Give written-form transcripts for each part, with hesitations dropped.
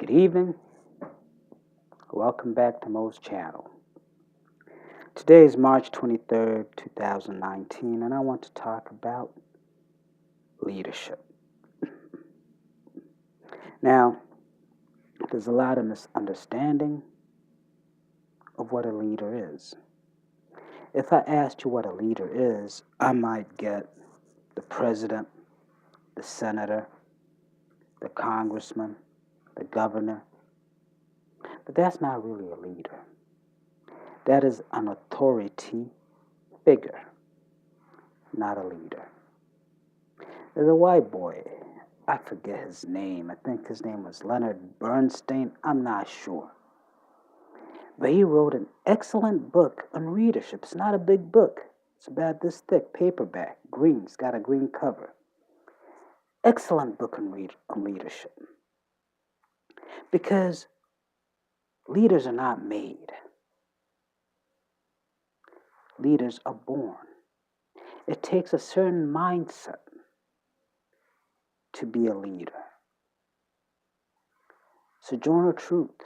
Good evening. Welcome back to Mo's channel. Today is March 23rd, 2019, and I want to talk about leadership. Now, there's a lot of misunderstanding of what a leader is. If I asked you what a leader is, I might get the president, the senator, the congressman, the governor, but that's not really a leader. That is an authority figure, not a leader. There's a white boy, I forget his name. I think his name was Leonard Bernstein. I'm not sure. But he wrote an excellent book on leadership. It's not a big book. It's about this thick, paperback, green. It's got a green cover. Excellent book on leadership. Because leaders are not made. Leaders are born. It takes a certain mindset to be a leader. Sojourner Truth,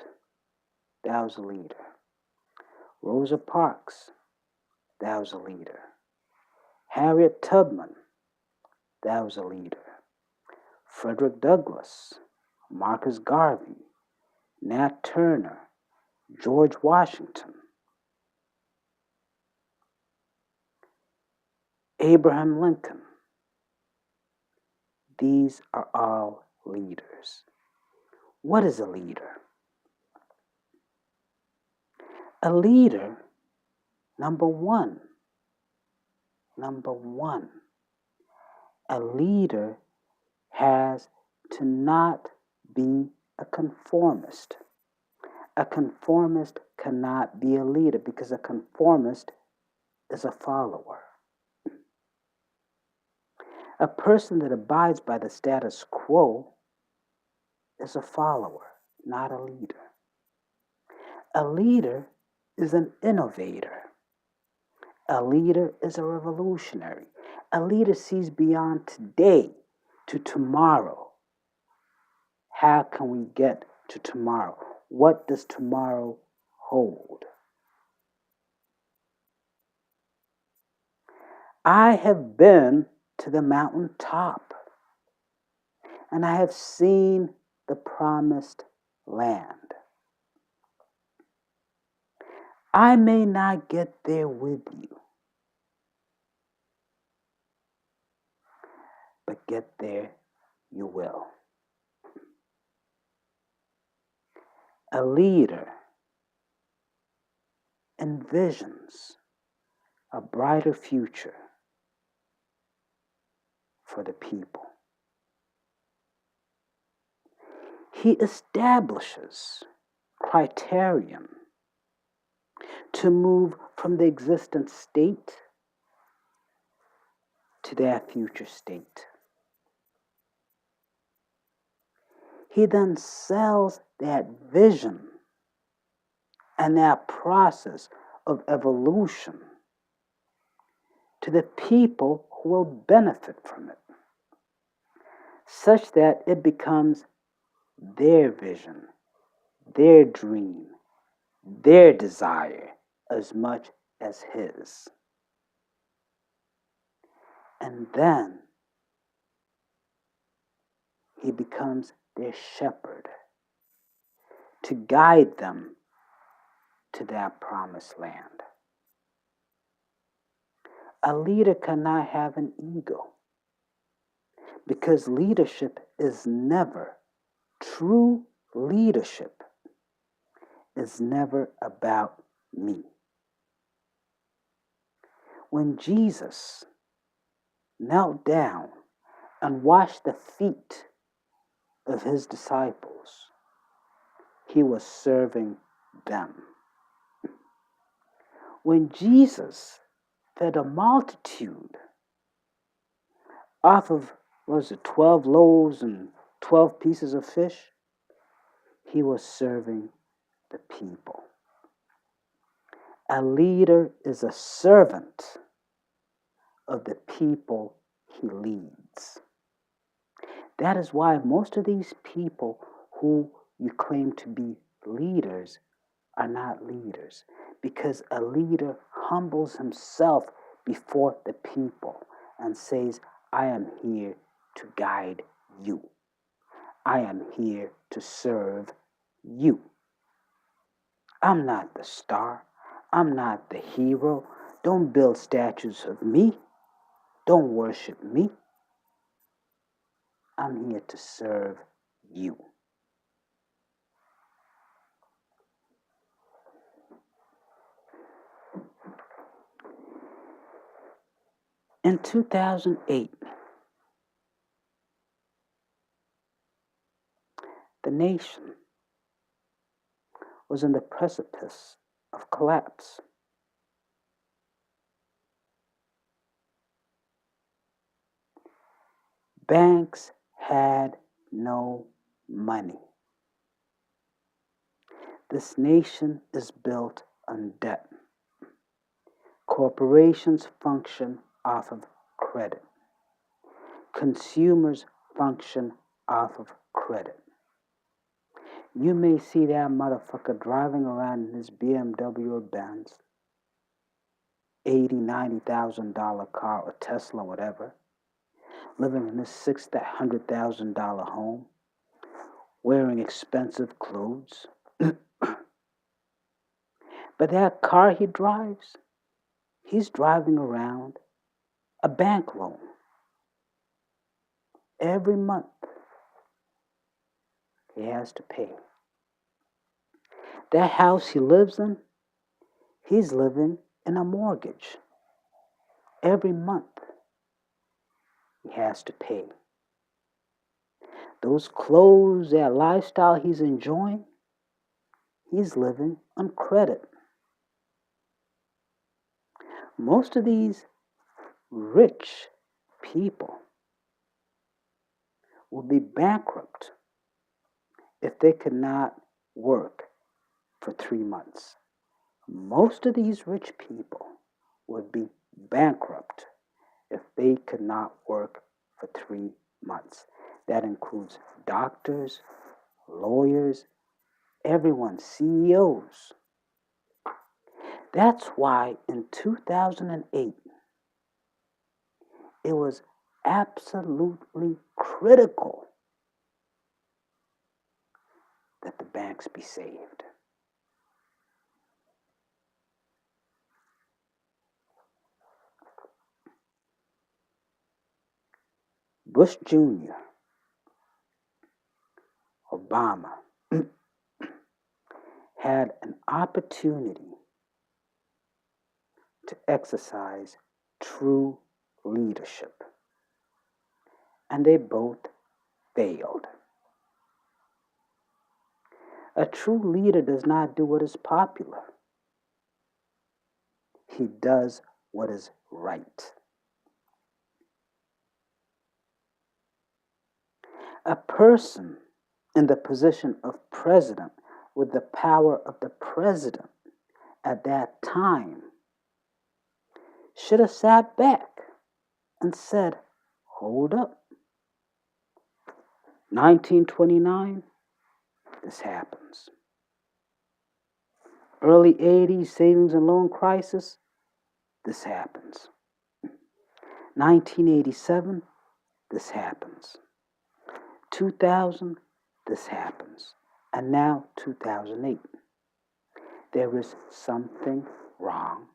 that was a leader. Rosa Parks, that was a leader. Harriet Tubman, that was a leader. Frederick Douglass, Marcus Garvey, Nat Turner, George Washington, Abraham Lincoln. These are all leaders. What is a leader? A leader, number one, a leader has to not be a conformist. A conformist cannot be a leader because a conformist is a follower. A person that abides by the status quo is a follower, not a leader. A leader is an innovator. A leader is a revolutionary. A leader sees beyond today to tomorrow. How can we get to tomorrow? What does tomorrow hold? I have been to the mountaintop, and I have seen the promised land. I may not get there with you, but get there you will. A leader envisions a brighter future for the people. He establishes criterion to move from the existent state to their future state. He then sells that vision and that process of evolution to the people who will benefit from it, such that it becomes their vision, their dream, their desire as much as his. And then he becomes their shepherd to guide them to that promised land. A leader cannot have an ego because leadership is never, true leadership is never about me. When Jesus knelt down and washed the feet of his disciples, he was serving them. When Jesus fed a multitude off of, 12 loaves and 12 pieces of fish, he was serving the people. A leader is a servant of the people he leads. That is why most of these people who you claim to be leaders are not leaders, because a leader humbles himself before the people and says, I am here to guide you. I am here to serve you. I'm not the star. I'm not the hero. Don't build statues of me. Don't worship me. I'm here to serve you. In 2008, the nation was on the precipice of collapse. Banks had no money. This nation is built on debt. Corporations function off of credit. Consumers function off of credit. You may see that motherfucker driving around in his BMW or Benz, $80,000, $90,000 car or Tesla, whatever, living in his $600,000 home, wearing expensive clothes. But that car he drives, he's driving around a bank loan. Every month, he has to pay. That house he lives in, he's living in a mortgage. Every month, he has to pay. Those clothes, that lifestyle he's enjoying, he's living on credit. Most of these rich people will be bankrupt if they could not work for 3 months. Most of these rich people would be bankrupt if they could not work for 3 months. That includes doctors, lawyers, everyone, CEOs. That's why in 2008, it was absolutely critical that the banks be saved. Bush Jr., Obama, had an opportunity to exercise true leadership, and they both failed. A true leader does not do what is popular. He does what is right. A person in the position of president with the power of the president at that time should have sat back and said, hold up. 1929, this happens. Early 80s savings and loan crisis, this happens. 1987, this happens. 2000, this happens. And now 2008. There is something wrong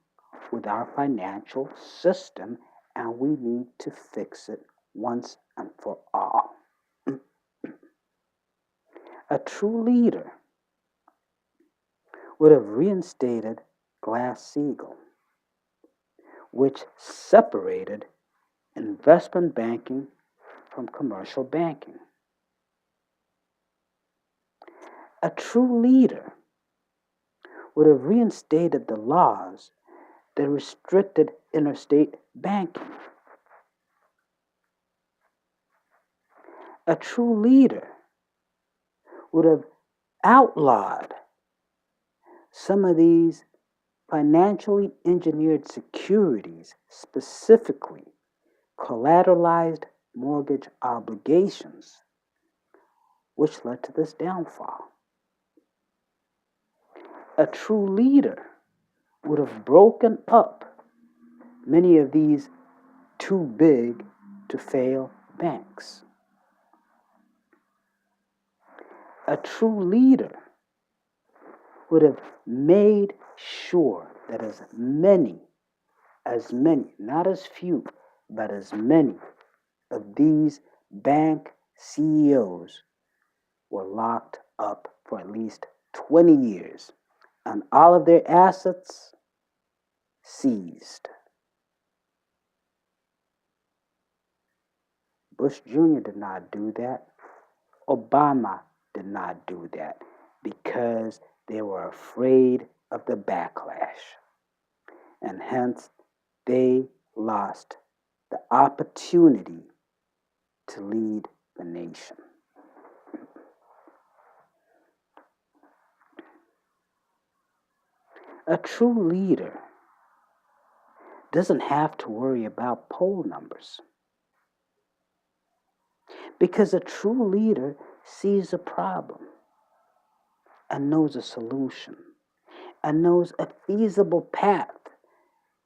with our financial system, and we need to fix it once and for all. A true leader would have reinstated Glass-Steagall, which separated investment banking from commercial banking. A true leader would have reinstated the laws that restricted interstate banking. A true leader would have outlawed some of these financially engineered securities, specifically collateralized mortgage obligations, which led to this downfall. A true leader would have broken up many of these too big to fail banks. A true leader would have made sure that as many, not as few, but as many of these bank CEOs were locked up for at least 20 years and all of their assets seized. Bush Jr. did not do that. Obama did not do that because they were afraid of the backlash. And hence, they lost the opportunity to lead the nation. A true leader doesn't have to worry about poll numbers because a true leader sees a problem and knows a solution and knows a feasible path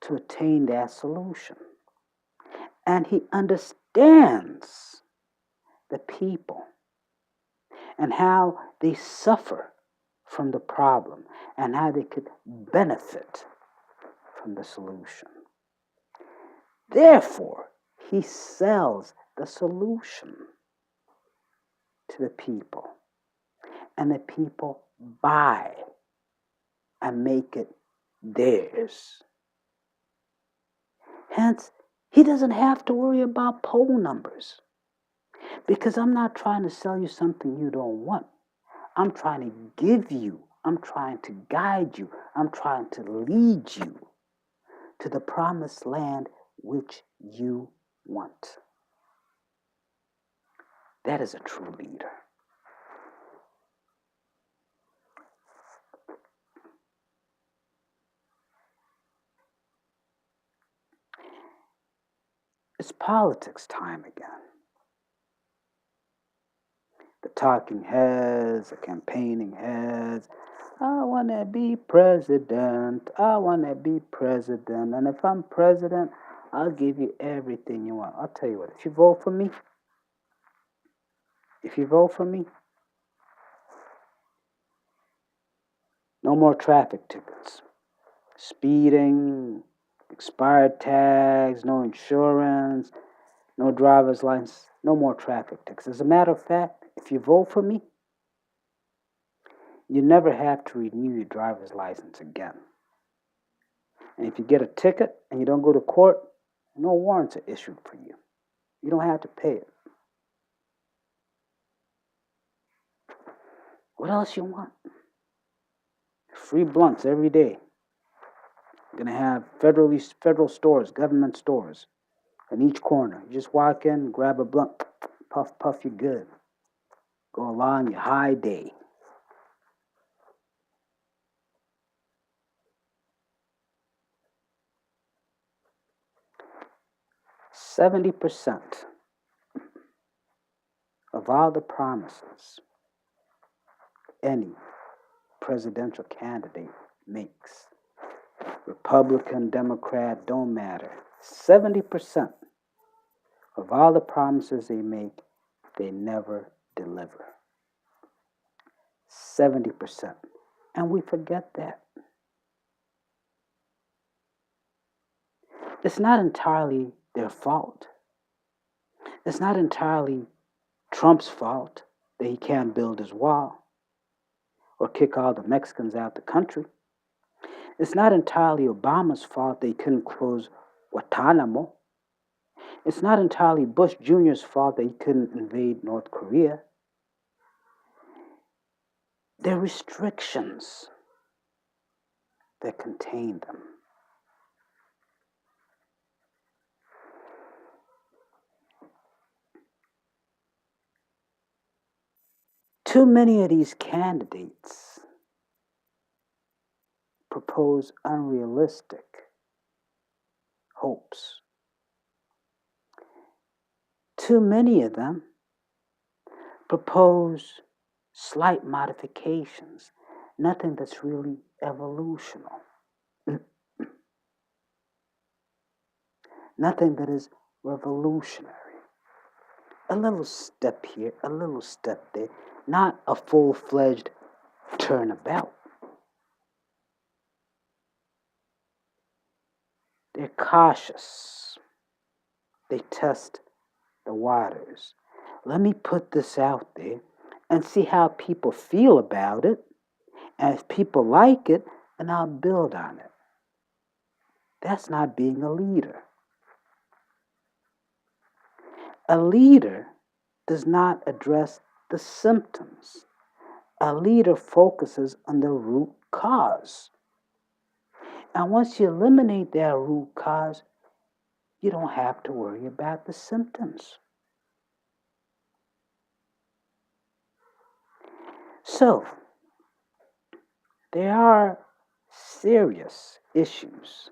to attain that solution. And he understands the people and how they suffer from the problem and how they could benefit from the solution. Therefore, he sells the solution to the people, and the people buy and make it theirs. Hence, he doesn't have to worry about poll numbers because I'm not trying to sell you something you don't want. I'm trying to give you, I'm trying to guide you, I'm trying to lead you to the promised land which you want. That is a true leader. It's politics time again. The talking heads, the campaigning heads. I want to be president. I want to be president. And if I'm president, I'll give you everything you want. I'll tell you what, if you vote for me, no more traffic tickets, speeding, expired tags, no insurance, no driver's license, no more traffic tickets. As a matter of fact, if you vote for me, you never have to renew your driver's license again. And if you get a ticket and you don't go to court, no warrants are issued for you. You don't have to pay it. What else you want? Free blunts every day. You're gonna have federal stores, government stores, in each corner. You just walk in, grab a blunt, puff, puff, you're good. Go along your high day. %70 of all the promises any presidential candidate makes, Republican, Democrat, don't matter. 70% of all the promises they make, they never deliver. 70%. And we forget that. It's not entirely their fault. It's not entirely Trump's fault that he can't build his wall or kick all the Mexicans out the country. It's not entirely Obama's fault they couldn't close Guantanamo. It's not entirely Bush Jr.'s fault that he couldn't invade North Korea. There are restrictions that contain them. Too many of these candidates propose unrealistic hopes. Too many of them propose slight modifications nothing that's really evolutional, nothing that is revolutionary. A little step here, a little step there, not a full-fledged turnabout. They're cautious. They test the waters. Let me put this out there and see how people feel about it. And if people like it, then I'll build on it. That's not being a leader. A leader does not address the symptoms. A leader focuses on the root cause. And once you eliminate that root cause, you don't have to worry about the symptoms. So, there are serious issues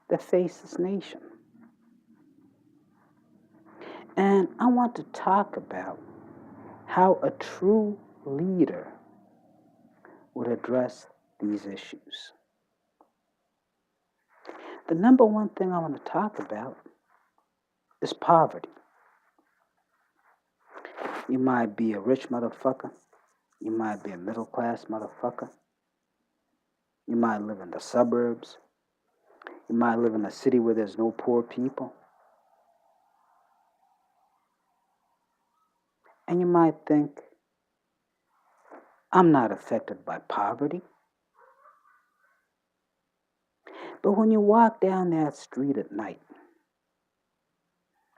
that face this nation. And I want to talk about how a true leader would address these issues. The number one thing I want to talk about is poverty. You might be a rich motherfucker. You might be a middle class motherfucker. You might live in the suburbs. You might live in a city where there's no poor people. And you might think, I'm not affected by poverty. But when you walk down that street at night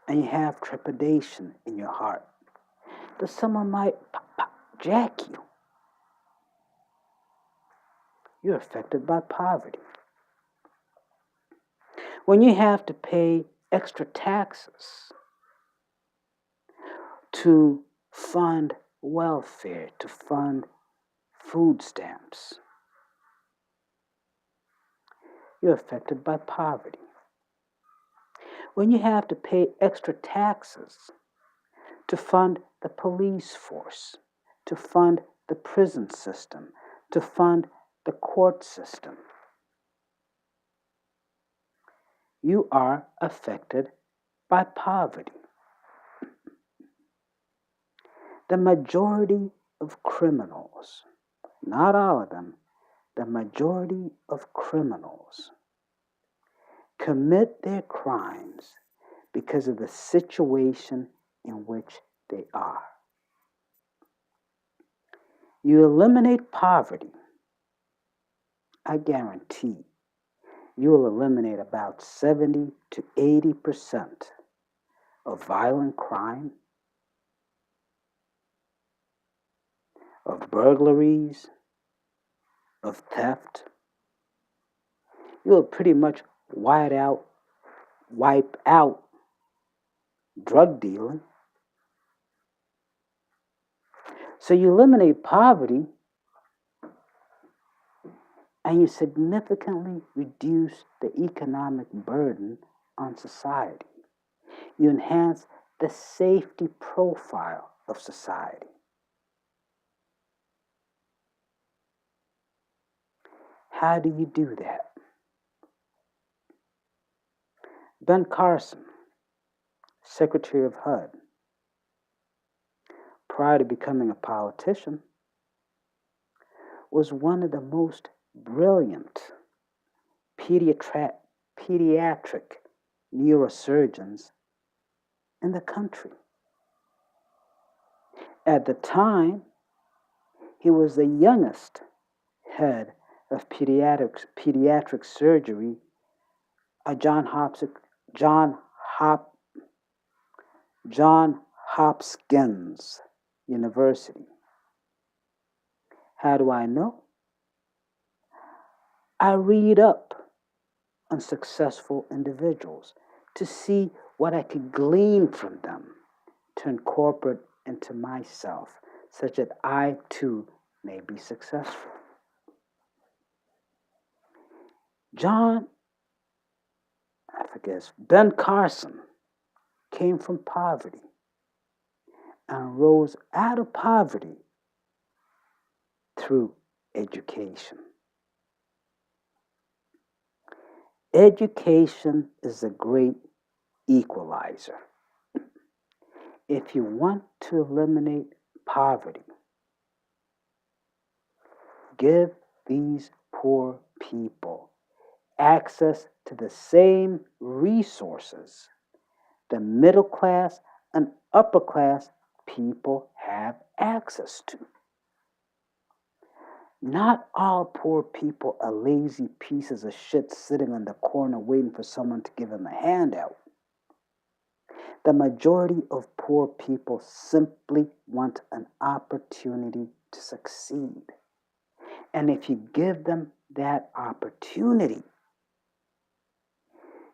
and you have trepidation in your heart that someone might jack you, you're affected by poverty. When you have to pay extra taxes to fund welfare, to fund food stamps, you're affected by poverty. When you have to pay extra taxes to fund the police force, to fund the prison system, to fund the court system, you are affected by poverty. The majority of criminals, not all of them, the majority of criminals commit their crimes because of the situation in which they are. You eliminate poverty, I guarantee you will eliminate about 70 to 80% of violent crime, of burglaries, of theft. You'll pretty much wipe out drug dealing. So you eliminate poverty and you significantly reduce the economic burden on society. You enhance the safety profile of society. How do you do that? Ben Carson, Secretary of HUD, prior to becoming a politician, was one of the most brilliant pediatric neurosurgeons in the country. At the time, he was the youngest head of pediatric surgery at John Hopkins University. How do I know? I read up on successful individuals to see what I could glean from them to incorporate into myself, such that I too may be successful. Ben Carson came from poverty and rose out of poverty through education. Education is a great equalizer. If you want to eliminate poverty, give these poor people access to the same resources the middle class and upper class people have access to. Not all poor people are lazy pieces of shit sitting on the corner waiting for someone to give them a handout. The majority of poor people simply want an opportunity to succeed. And if you give them that opportunity,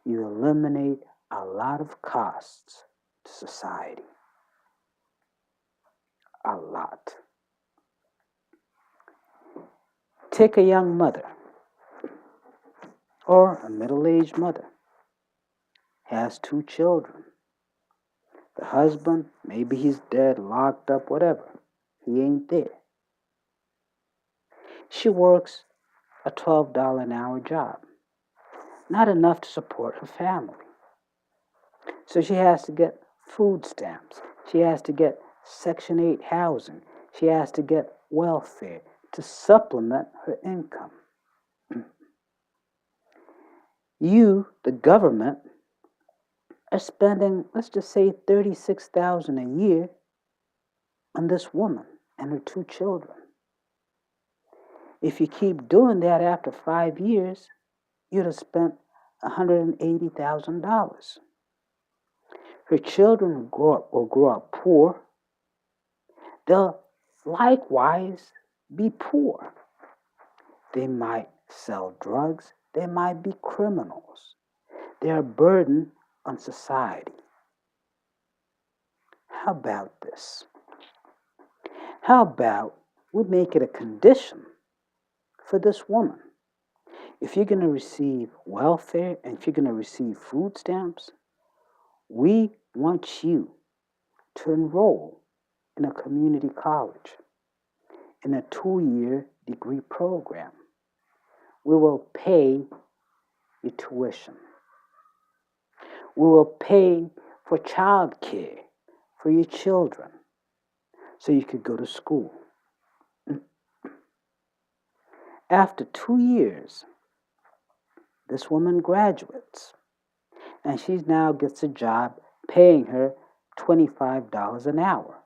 you eliminate a lot of costs to society. A lot. Take a young mother or a middle-aged mother, has 2 children. The husband, maybe he's dead, locked up, whatever. He ain't there. She works a $12 an hour job. Not enough to support her family. So she has to get food stamps. She has to get Section 8 housing. She has to get welfare to supplement her income. You, the government, are spending, let's just say, $36,000 a year on this woman and her 2 children. If you keep doing that after 5 years, you'd have spent $180,000. Her children will grow up poor. They'll likewise be poor. They might sell drugs. They might be criminals. They're a burden on society. How about this? How about we make it a condition for this woman? If you're going to receive welfare and if you're going to receive food stamps, we want you to enroll in a community college, in a 2-year degree program. We will pay your tuition. We will pay for child care for your children so you could go to school. After 2 years, this woman graduates and she now gets a job paying her $25 an hour.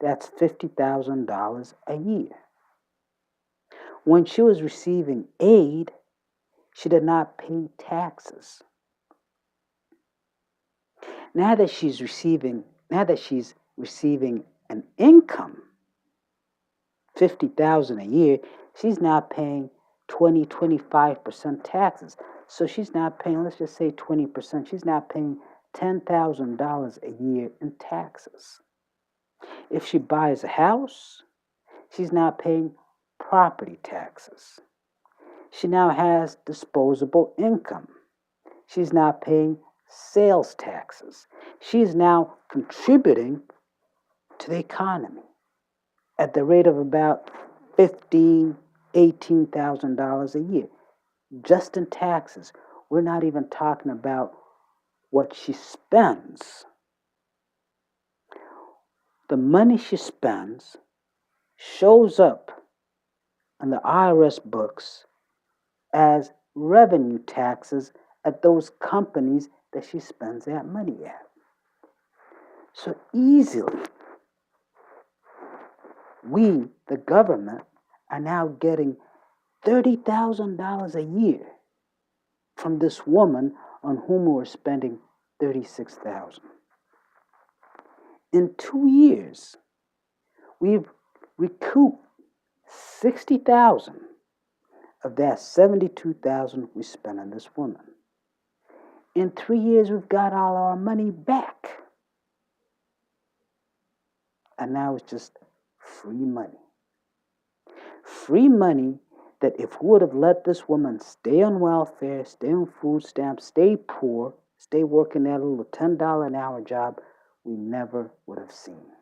That's $50,000 a year. When she was receiving aid, she did not pay taxes. Now that she's receiving an income, $50,000 a year, she's now paying 25% taxes. So she's not paying, let's just say 20%, she's now paying $10,000 a year in taxes. If she buys a house, she's now paying property taxes. She now has disposable income. She's now paying sales taxes. She's now contributing to the economy at the rate of about $15,000, $18,000 a year, just in taxes. We're not even talking about what she spends. The money she spends shows up in the IRS books as revenue taxes at those companies that she spends that money at. So easily, we, the government, are now getting $30,000 a year from this woman on whom we're spending $36,000. In 2 years, we've recouped $60,000 of that $72,000 we spent on this woman. In 3 years, we've got all our money back. And now it's just free money. Free money that if we would have let this woman stay on welfare, stay on food stamps, stay poor, stay working that little $10 an hour job, we never would have seen.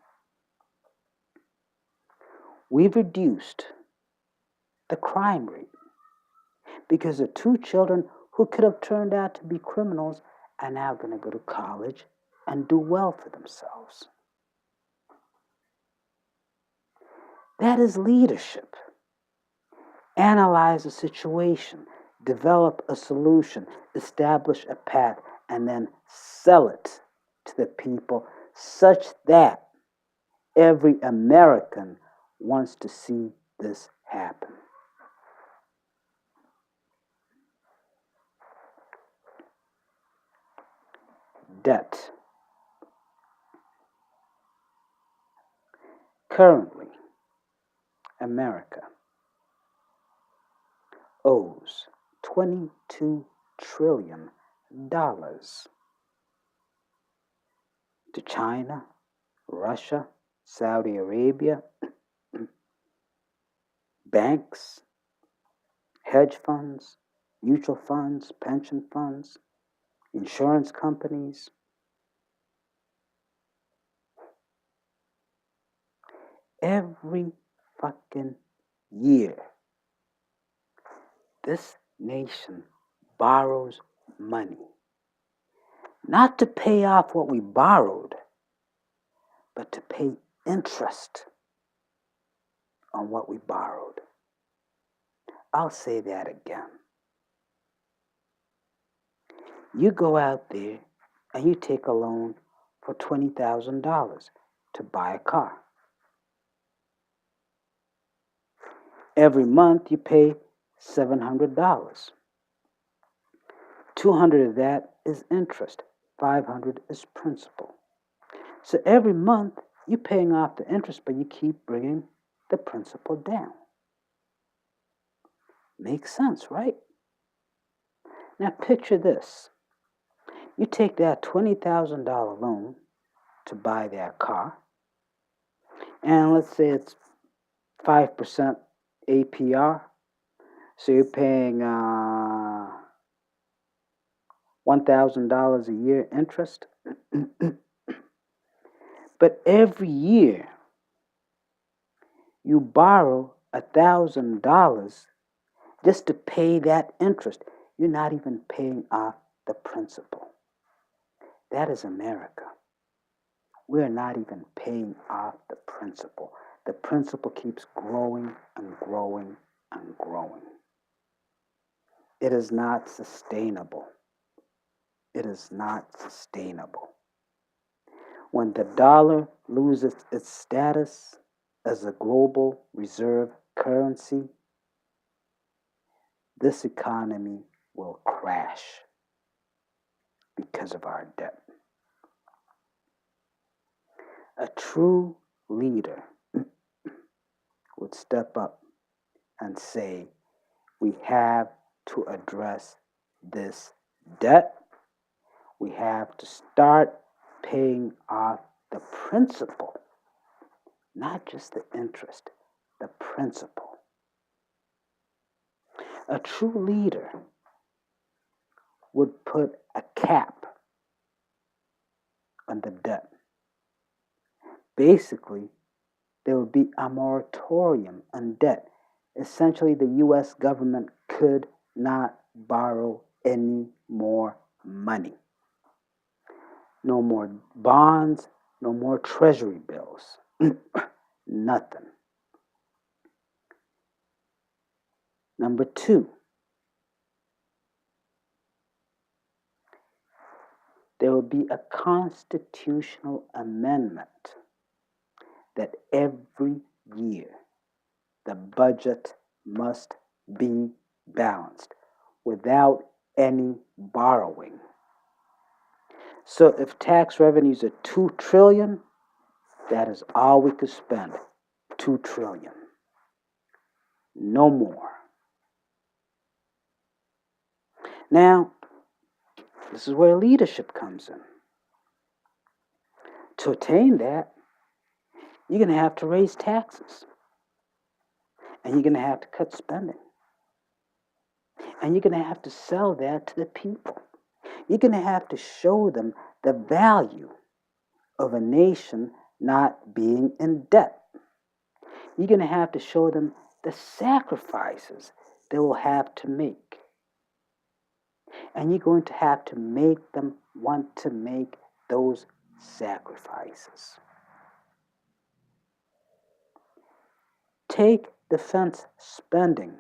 We've reduced the crime rate. Because the two children who could have turned out to be criminals are now going to go to college and do well for themselves. That is leadership. Analyze a situation, develop a solution, establish a path, and then sell it to the people such that every American wants to see this happen. Debt. Currently, America owes $22 trillion to China, Russia, Saudi Arabia, banks, hedge funds, mutual funds, pension funds, insurance companies. Every fucking year, this nation borrows money. Not to pay off what we borrowed, but to pay interest on what we borrowed. I'll say that again. You go out there and you take a loan for $20,000 to buy a car. Every month you pay $700. 200 of that is interest. 500 is principal. So every month you're paying off the interest, but you keep bringing the principal down. Makes sense, right? Now picture this. You take that $20,000 loan to buy that car, and let's say it's 5% APR. So you're paying $1,000 a year interest. But every year you borrow $1,000 just to pay that interest. You're not even paying off the principal. That is America. We're not even paying off the principal. The principal keeps growing and growing and growing. It is not sustainable. It is not sustainable. When the dollar loses its status as a global reserve currency, this economy will crash because of our debt. A true leader would step up and say, we have to address this debt. We have to start paying off the principal, not just the interest, the principal. A true leader would put a cap on the debt. Basically, there would be a moratorium on debt. Essentially, the U.S. government could not borrow any more money. No more bonds, no more treasury bills. Nothing. Number two, there will be a constitutional amendment that every year the budget must be balanced without any borrowing. So if tax revenues are $2 trillion, that is all we could spend, $2 trillion. No more. Now, this is where leadership comes in. To attain that, you're going to have to raise taxes. And you're going to have to cut spending. And you're going to have to sell that to the people. You're going to have to show them the value of a nation not being in debt. You're going to have to show them the sacrifices they will have to make. And you're going to have to make them want to make those sacrifices. Take defense spending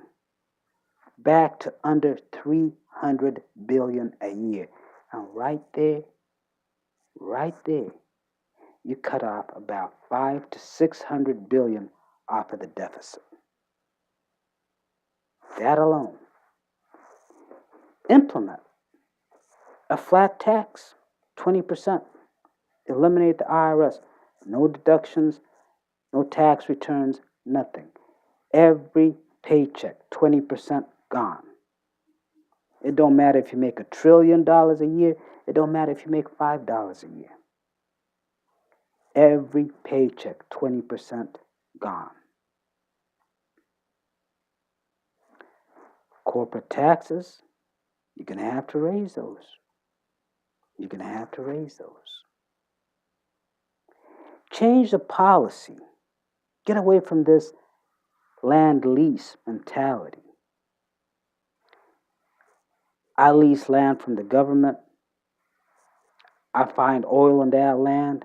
back to under 300 billion a year. And right there, you cut off about 5 to 600 billion off of the deficit. That alone. Implement a flat tax, 20%. Eliminate the IRS. No deductions, no tax returns, nothing. Every paycheck, 20% gone. It don't matter if you make $1 trillion a year. It don't matter if you make $5 a year. Every paycheck, 20% gone. Corporate taxes, you're going to have to raise those. You're going to have to raise those. Change the policy. Get away from this land lease mentality. I lease land from the government. I find oil on that land.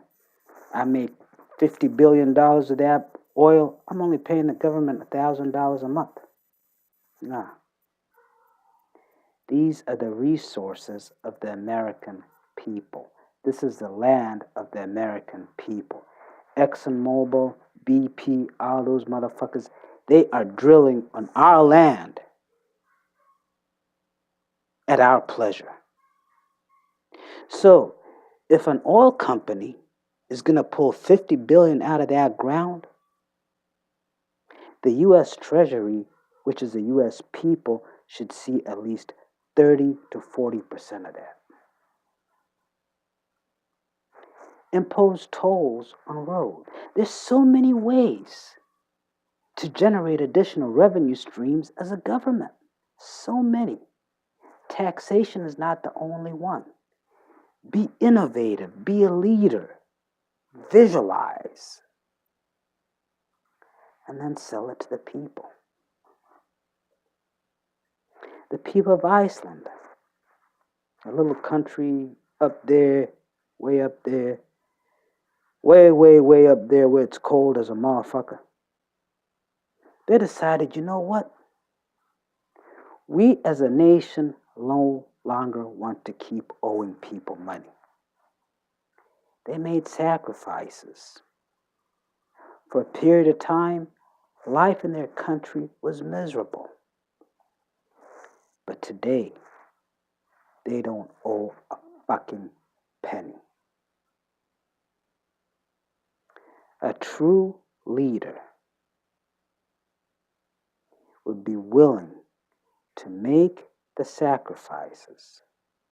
I make $50 billion of that oil. I'm only paying the government $1,000 a month. Nah. These are the resources of the American people. This is the land of the American people. ExxonMobil, BP, all those motherfuckers, they are drilling on our land at our pleasure. So, if an oil company is going to pull 50 billion out of that ground, the U.S. Treasury, which is the U.S. people, should see at least 30 to 40% of that. Impose tolls on roads. There's so many ways to generate additional revenue streams as a government. So many. Taxation is not the only one. Be innovative. Be a leader. Visualize. And then sell it to the people. The people of Iceland, a little country up there, way up there, way up there where it's cold as a motherfucker. They decided, you know what? We as a nation no longer want to keep owing people money. They made sacrifices. For a period of time, life in their country was miserable. But today, they don't owe a fucking penny. A true leader would be willing to make the sacrifices